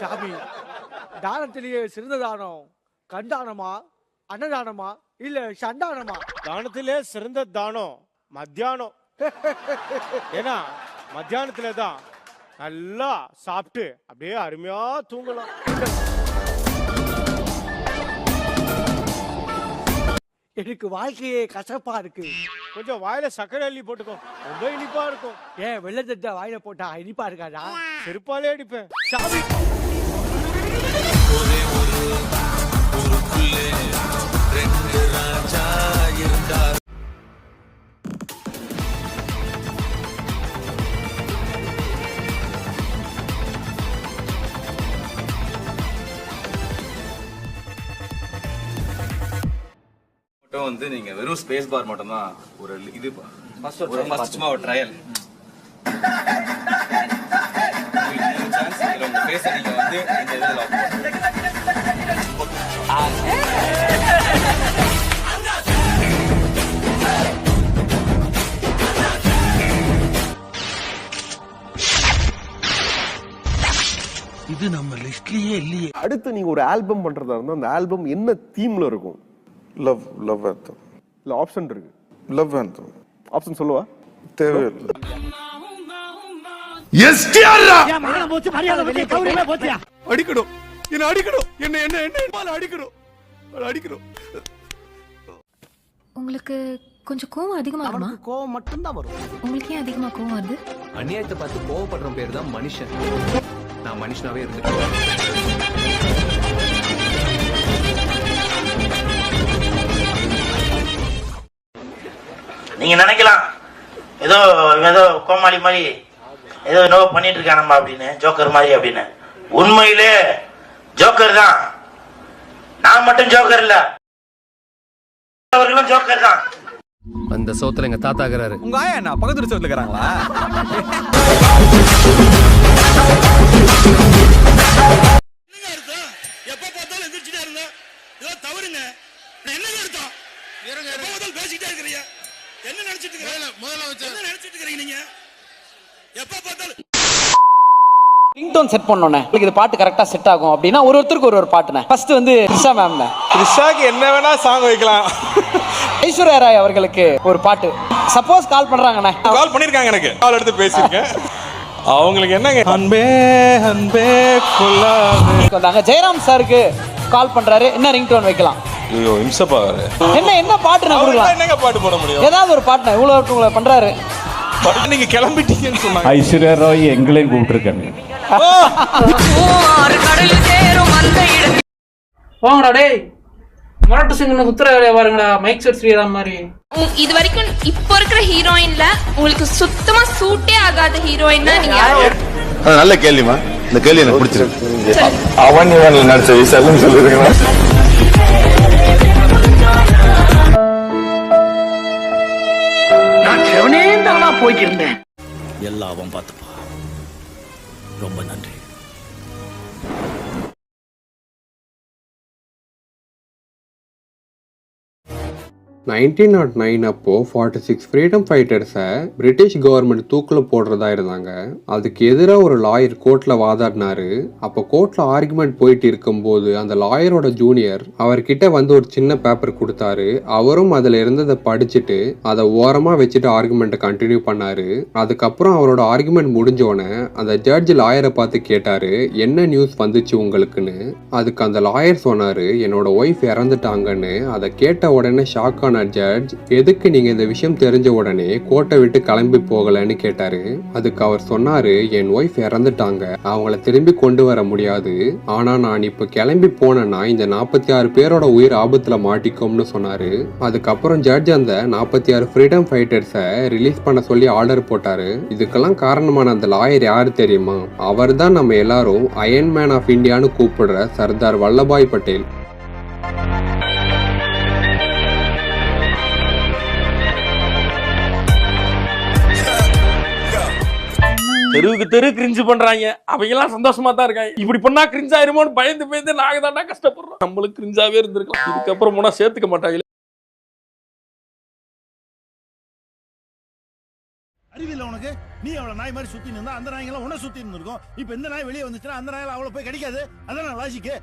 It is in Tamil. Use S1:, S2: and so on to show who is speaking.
S1: சாமி, தானத்திலேயே சிறந்த தானம் கண்தானமா, அன்னதானமா, இல்ல சண்டானமா?
S2: தானத்திலே சிறந்த தானம் மத்தியானம். ஏன்னா மத்தியானத்துல தான் நல்லா சாப்பிட்டு அப்படியே அருமையா தூங்கலாம்.
S1: எனக்கு வாழ்க்கையே கசப்பா இருக்கு.
S2: கொஞ்சம் வாயில சக்கரை அள்ளி போட்டுக்கோ, ரொம்ப இனிப்பா இருக்கும்.
S1: ஏன் வெள்ளத்தை வாயில போட்டா இனிப்பா இருக்காதா?
S2: செருப்பாலே அடிப்பேன்.
S1: சாமி,
S3: வந்து நீங்க வெறும் ஸ்பேஸ் பார் மட்டும் தான் ஒரு இது ஃபர்ஸ்ட் சும்மா ஒரு ட்ரையல். சான்ஸ் உங்க ஃபேஸை நீங்க வந்து இந்த இதுல லாக்
S4: இது நம்ம லிஸ்ட்லயே இல்லையே.
S5: அடுத்து நீங்க ஒரு ஆல்பம் பண்றதா இருந்தா அந்த ஆல்பம் என்ன தீம்ல இருக்கும்?
S6: Love anthem.
S5: இல்ல ஆப்ஷன் இருக்கு.
S6: Love anthem.
S5: ஆப்ஷன் சொல்லுவா?
S6: தேவையில்லை.
S4: அடிக்கணும் என்ன அடிக்கணும் என்ன என்ன என்ன அடிக்கணும் அடிக்கணும்.
S7: உங்களுக்கு கொஞ்சம் கோவம் அதிகமா வருமா?
S4: கோவம் மட்டும் தான் வரும்.
S7: உங்களுக்கு ஏன் அதிகமா கோவம் வருது?
S8: அநியாயத்தை பார்த்து கோவப்படுற பேர் தான் மனுஷன். நான் மனுஷனாவே இருந்துட்டேன்.
S9: நீங்க நினைக்கலாம் ஏதோ ஏதோ கோமாளி மாதிரி ஏதோ என்னவோ பண்ணிட்டு இருக்கானம்மா அப்படின்னு, ஜோக்கர் மாதிரி அப்படின்னு. உண்மையிலே ஜோக்கர் தான். நான் மட்டும் ஜோக்கர் இல்ல, அவர்களும் ஜோக்கர் தான்.
S8: அந்த சோத்துல எங்க தாத்தா இருக்கிறாரு.
S4: உங்க ஆயா என்ன பக்கத்து சோத்துல இருக்கிறாங்களா?
S10: எப்ப பார்த்தாலும் எந்திரிச்சுட்டே இருந்தா இதோ தவறுங்க. என்ன அர்த்தம்? பேசிட்டே இருக்கிறீங்க. என்ன நினைச்சிட்டு இருக்கீங்க? என்ன நினைச்சிட்டு இருக்கீங்க நீங்க? எப்ப பார்த்தாலும்
S11: ரிங்டோன் செட் பண்ணோனே உங்களுக்கு இது பாட்டு கரெக்டா செட் ஆகும் அப்படின்னா ஒருத்தருக்கு ஒரு பாட்டுனே. ஃபர்ஸ்ட் வந்து த்ரிஷா மேம்.
S2: த்ரிஷாக்கு என்ன வேணா சாங் வைக்கலாம்.
S11: ஐஸ்வர்யா ராய் அவர்களுக்கு ஒரு பாட்டு சப்போஸ் கால் பண்றாங்கண்ணே.
S2: கால் பண்ணிருக்காங்க, எனக்கு கால் எடுத்து பேசிருக்கேன். அவங்களுக்கு என்னங்க அன்பே அன்பே
S11: வந்தாங்க. ஜெயராம் சாருக்கு கால் பண்றாரு, என்ன ரிங்டோன் வைக்கலாம்?
S6: ஐயோ இம்சப்பா.
S11: என்ன பாட்டு நான் கொடுக்கலாம்?
S6: என்னங்க பாட்டு போட முடியும்?
S11: ஏதாவது ஒரு பாட்டு இவ்வளவு உங்களை பண்றாரு.
S6: நீங்க கிளம்பிட்டீங்கன்னு சொன்னாங்க.
S12: ஐஸ்வர்யா ராய் எங்களையும் கூப்பிட்டுருக்காங்க.
S11: வாங்கடா டேய், மராட்டு சிங்கன்னு குத்துற வேலையா பாருங்கடா. மைக் செட் ஸ்ரீராம் மாதிரி.
S7: இது வரைக்கும் இப்போ இருக்கிற ஹீரோயின்ல உங்களுக்கு சுத்தமா சூட்டே ஆகாத ஹீரோயின்னா நீங்க யாரு?
S6: நல்ல கேள்விமா, இந்த கேள்வி எனக்கு பிடிச்சிருக்கு. அவன் இவன் நடிச்ச விசாலும் சொல்லிருக்கா.
S11: நான் செவனே தானா போய்க்கிருந்தேன்.
S4: எல்லாம் பார்த்துப்பா. ரொம்ப நன்றி.
S8: 1909 அப்போ 46 ஃப்ரீடம் ஃபைட்டர்ஸை பிரிட்டிஷ் கவர்மெண்ட் தூக்கில் போடுறதா இருந்தாங்க. அதுக்கு எதிராக ஒரு லாயர் கோர்ட்ல வாதாடினாரு. அப்போ கோர்ட்ல ஆர்குமெண்ட் போயிட்டு இருக்கும்போது அந்த லாயரோட ஜூனியர் அவர்கிட்ட வந்து ஒரு சின்ன பேப்பர் கொடுத்தாரு. அவரும் அதுல இருந்ததை படிச்சுட்டு அதை ஓரமா வச்சுட்டு ஆர்குமெண்ட்டை கண்டினியூ பண்ணாரு. அதுக்கப்புறம் அவரோட ஆர்குமெண்ட் முடிஞ்சோடனே அந்த ஜட்ஜ் லாயரை பார்த்து கேட்டாரு, என்ன நியூஸ் வந்துச்சு உங்களுக்குன்னு. அதுக்கு அந்த லாயர் சொன்னாரு, என்னோட ஒய்ஃப் இறந்துட்டாங்கன்னு. அதை கேட்ட உடனே ஷாக் ஜட்ஜ், எதுக்கு நீங்க இந்த விஷயம் தெரிஞ்ச உடனே கோர்ட்டை விட்டு கிளம்பி போகலன்னு கேட்டாரு. அதுக்கு அவர் சொன்னாரு, என் ஒய்ஃப் இறந்துட்டாங்க, அவங்கள திரும்பி கொண்டு வர முடியாது. ஆனா நான் இப்ப கிளம்பி போனேன்னா இந்த 46 பேரோட உயிர் ஆபத்துல மாட்டிக்கும்னு சொன்னாரு. அதுக்கப்புறம் ஜட்ஜ் அந்த 46 ஃப்ரீடம் ஃபைட்டர்ஸை ரிலீஸ் பண்ண சொல்லி ஆர்டர் போட்டாரு. இதுக்கெல்லாம் காரணமான அந்த லாயர் யாரு தெரியுமா? அவர் தான் நம்ம எல்லாரும் அயன் மேன் ஆஃப் இந்தியான்னு கூப்பிடுற சர்தார் வல்லபாய் பட்டேல்.
S4: தெருவுக்கு தெரு கிரிஞ்சு பண்றாங்க, அவங்க எல்லாம் சந்தோஷமா தான் இருக்காங்க. இப்படி பண்ணா கிரிஞ்ச் ஆயிருமோன்னு பயந்து நாங்க தாண்டா கஷ்டப்படுறோம். நம்மளுக்கு கிரிஞ்சாவே இருந்திருக்கலாம். இதுக்கப்புறம் போனா சேர்த்துக்க மாட்டாங்க. அறிவில்லை உனக்கு?
S10: நீ அவளை நாய் மாதிரி சுத்தி இருந்தா அந்த நாய்ங்கெல்லாம் உன்ன சுத்தி இருந்திருக்கும். இப்ப இந்த நாய் வெளியே வந்துச்சுன்னா அந்த நாயில அவளை போய் கிடைக்காது. அதான் லாஜிக்கு.